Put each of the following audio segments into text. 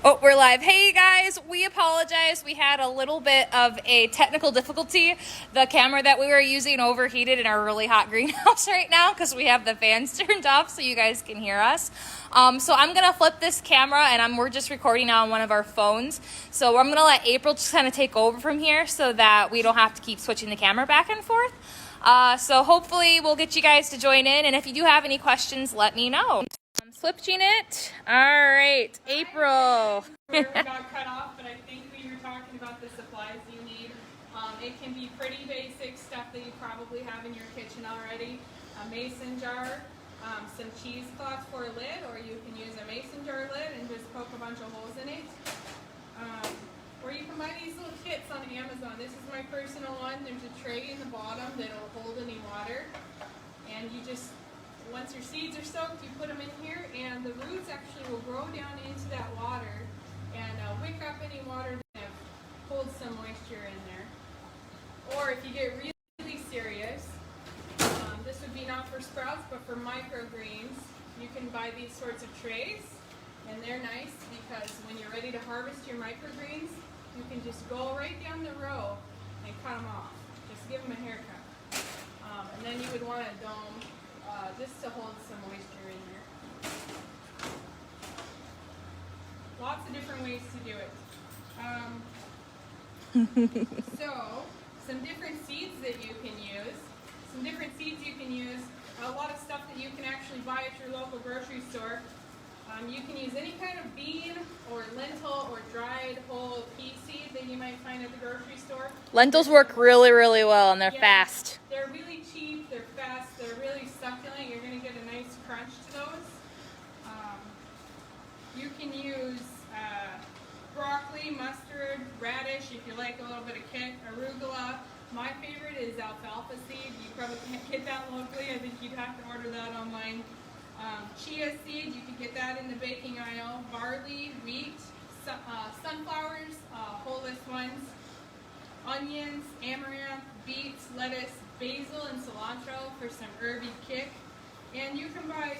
Oh, we're live. Hey guys, we apologize. We had a little bit of a technical difficulty. The camera that we were using overheated in our really hot greenhouse right now because we have the fans turned off so you guys can hear us. So I'm gonna flip this camera and we're just recording now on one of our phones. So I'm gonna let April just kind of take over from here so that we don't have to keep switching the camera back and forth. So hopefully we'll get you guys to join in, and if you do have any questions, let me know. I'm switching it. All right, April. We got cut off, but I think we were talking about the supplies you need. It can be pretty basic stuff that you probably have in your kitchen already. A mason jar, some cheesecloth for a lid, or you can use a mason jar lid and just poke a bunch of holes in it. Or you can buy these little kits on Amazon. This is my personal one. There's a tray in the bottom that'll hold any water. And you just, once your seeds are soaked, you put them in here, and the roots actually will grow down into that water and wick up any water that holds some moisture in there. Or if you get really serious, this would be not for sprouts, but for microgreens, you can buy these sorts of trays. And they're nice because when you're ready to harvest your microgreens, you can just go right down the row and cut them off. Just give them a haircut. And then you would want a dome just to hold some moisture in there. Lots of different ways to do it. So, some different seeds that you can use. A lot of stuff that you can actually buy at your local grocery store. You can use any kind of bean or lentil or dried whole pea seed that you might find at the grocery store. Lentils work really, really well, and they're fast. They're really cheap, they're fast, they're really succulent. You're going to get a nice crunch to those. You can use broccoli, mustard, radish if you like a little bit of kick, arugula. My favorite is alfalfa seed. You probably can't get that locally. I think you'd have to order that online. Chia seed, you can get that in the baking aisle. Barley, wheat, sunflowers, wholeless ones, onions, amaranth, beets, lettuce, basil, and cilantro for some herby kick. And you can buy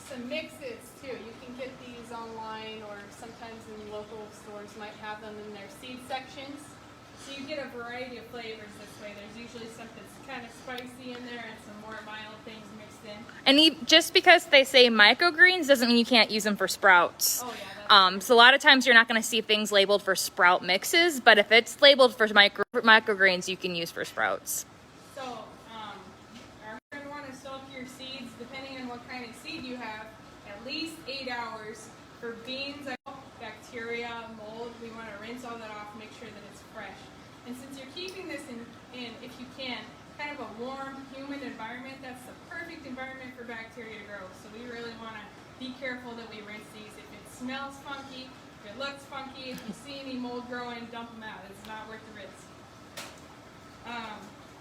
some mixes too. You can get these online, or sometimes in local stores might have them in their seed sections. So you get a variety of flavors this way. There's usually something that's kind of spicy in there and some more mild things mixed in. And just because they say microgreens doesn't mean you can't use them for sprouts. Oh yeah. So a lot of times you're not going to see things labeled for sprout mixes, but if it's labeled for microgreens, you can use for sprouts. So you're going to want to soak your seeds, depending on what kind of seed you have, at least 8 hours. For beans, bacteria, mold, we want to rinse all that off, make sure that it's fresh. And since you're keeping this in, if you can, kind of a warm, humid environment, that's the perfect environment for bacteria to grow. So we really want to be careful that we rinse these. If it smells funky, if it looks funky, if you see any mold growing, dump them out. It's not worth the risk.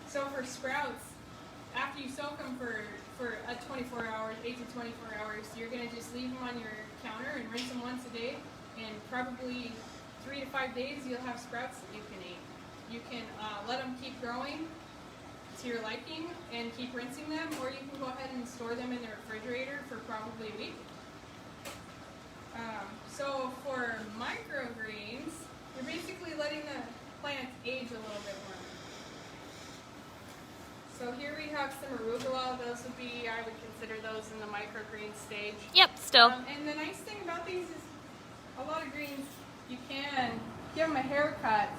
So for sprouts, after you soak them for 24 hours, 8 to 24 hours, you're going to just leave them on your counter and rinse them once a day. And probably 3 to 5 days, you'll have sprouts that you can eat. You can let them keep growing to your liking and keep rinsing them, or you can go ahead and store them in the refrigerator for probably a week. So for microgreens, you're basically letting the plants age a little bit more. So here we have some arugula. Those would be, I would consider those in the microgreen stage. Yep, still. And the nice thing about these is a lot of greens, you can give them a haircut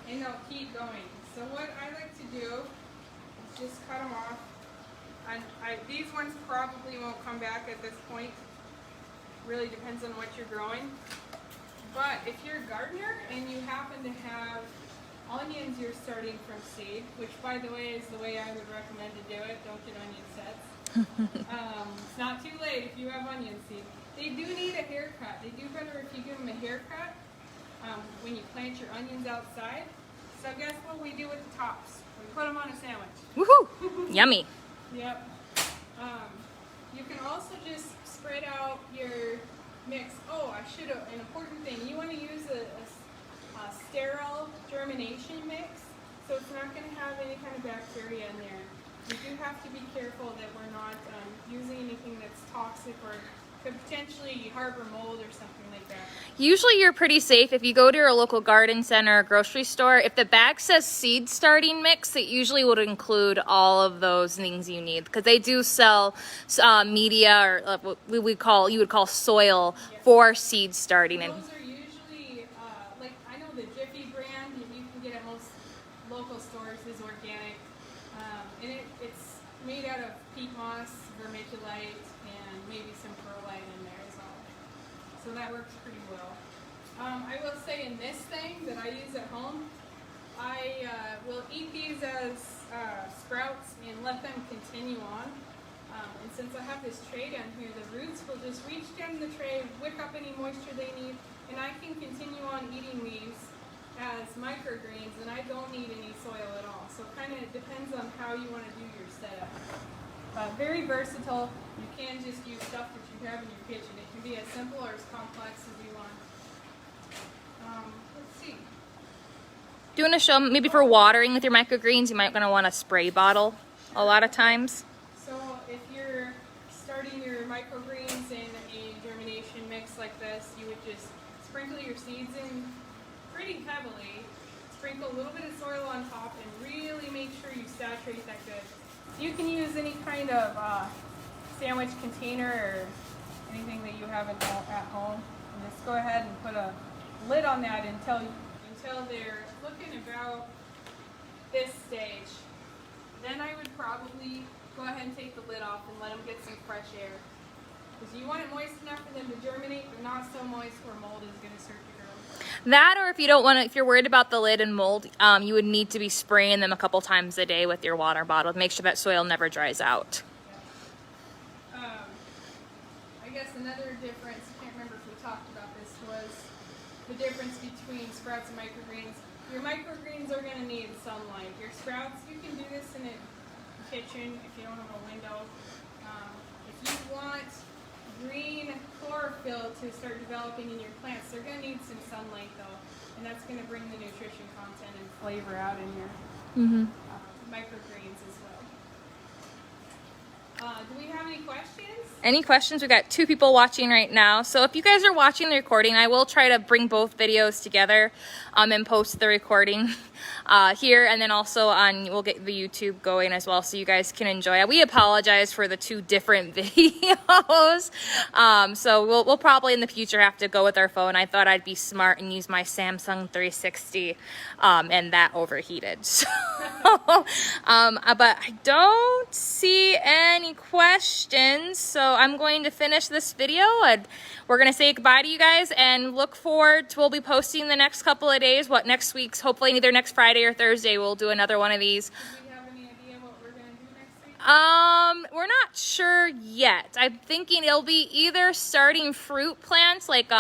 and they'll keep going. So what I like to do is just cut them off. These ones probably won't come back at this point. Really depends on what you're growing. But if you're a gardener and you happen to have onions you're starting from seed, which by the way is the way I would recommend to do it. Don't get onion sets. It's not too late if you have onion seed. They do need a haircut. They do better if you give them a haircut when you plant your onions outside. So guess what we do with the tops? We put them on a sandwich. Woohoo! Yummy. Yep. You can also just spread out your mix. Oh, an important thing. You want to use a sterile germination mix, so it's not going to have any kind of bacteria in there. We do have to be careful that we're not using anything that's toxic or could potentially harbor mold or something like that. Usually you're pretty safe if you go to your local garden center or grocery store. If the bag says seed starting mix, it usually would include all of those things you need, because they do sell media, or what you would call soil, Yes. for seed starting. And Those are usually, like I know the Jiffy brand that you can get at most local stores is organic, and it's made out of peat moss, vermiculite, and maybe some perlite in there as well. So that works pretty well. I will say in this thing that I use at home, I will eat these as sprouts and let them continue on. And since I have this tray down here, the roots will just reach down the tray, wick up any moisture they need, and I can continue on eating these as microgreens, and I don't need any soil at all. So it kind of depends on how you want to do your setup. Very versatile. You can just use stuff that you have in your kitchen. It can be as simple or as complex as you want. Let's see. do you want to show maybe for watering with your microgreens, you might want to want a spray bottle a lot of times. So if you're starting your microgreens in a germination mix like this, you would just sprinkle your seeds in pretty heavily, sprinkle a little bit of soil on top, and really make sure you saturate that good. You can use any kind of sandwich container or anything that you have at home, and just go ahead and put a lid on that until they're looking about this stage. Then I would probably go ahead and take the lid off and let them get some fresh air. Because you want it moist enough for them to germinate, but not so moist where mold is going to start to grow. That, or if you don't want to, if you're worried about the lid and mold, you would need to be spraying them a couple times a day with your water bottle to make sure that soil never dries out. Yeah. I guess another difference, I can't remember if we talked about this, was the difference between sprouts and microgreens. Your microgreens are going to need sunlight. Your sprouts, you can do this in a kitchen if you don't have a window. If you want green chlorophyll to start developing in your plants, they're going to need some sunlight though, and that's going to bring the nutrition content and flavor out in your microgreens as well. Do we have any questions? Any questions? We've got 2 people watching right now. So if you guys are watching the recording, I will try to bring both videos together and post the recording here, and then also we'll get the YouTube going as well so you guys can enjoy it. We apologize for the 2 different videos. So we'll probably in the future have to go with our phone. I thought I'd be smart and use my Samsung 360 and that overheated. So, but I don't see any questions. So I'm going to finish this video and we're going to say goodbye to you guys and look forward to, we'll be posting the next couple of days, next week's, hopefully either next Friday or Thursday, we'll do another one of these. Do we have any idea what we're going to do next week? We're not sure yet. I'm thinking it'll be either starting fruit plants like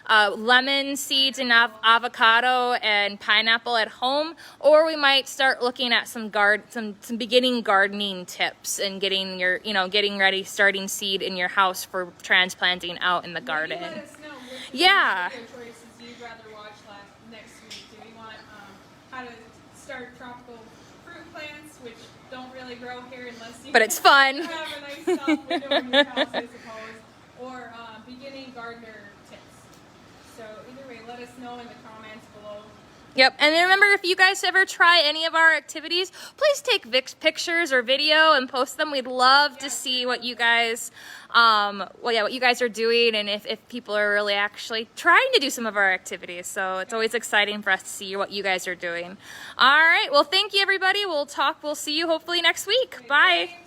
lemon seeds and avocado and pineapple at home, or we might start looking at some beginning gardening tips and getting ready, starting seed in your house for transplanting out in the garden. Maybe let us know which Yeah. video choices you'd rather watch next week. Do you want how to start tropical fruit plants, which don't really grow here unless you But it's fun. have a nice south window in your house, I suppose, or beginning gardener tips. So either way, let us know in the comments below. Yep, and then remember, if you guys ever try any of our activities, please take pictures or video and post them. We'd love to see what you guys, what you guys are doing, and if people are really actually trying to do some of our activities. So it's always exciting for us to see what you guys are doing. All right, well, thank you, everybody. We'll see you hopefully next week. Bye.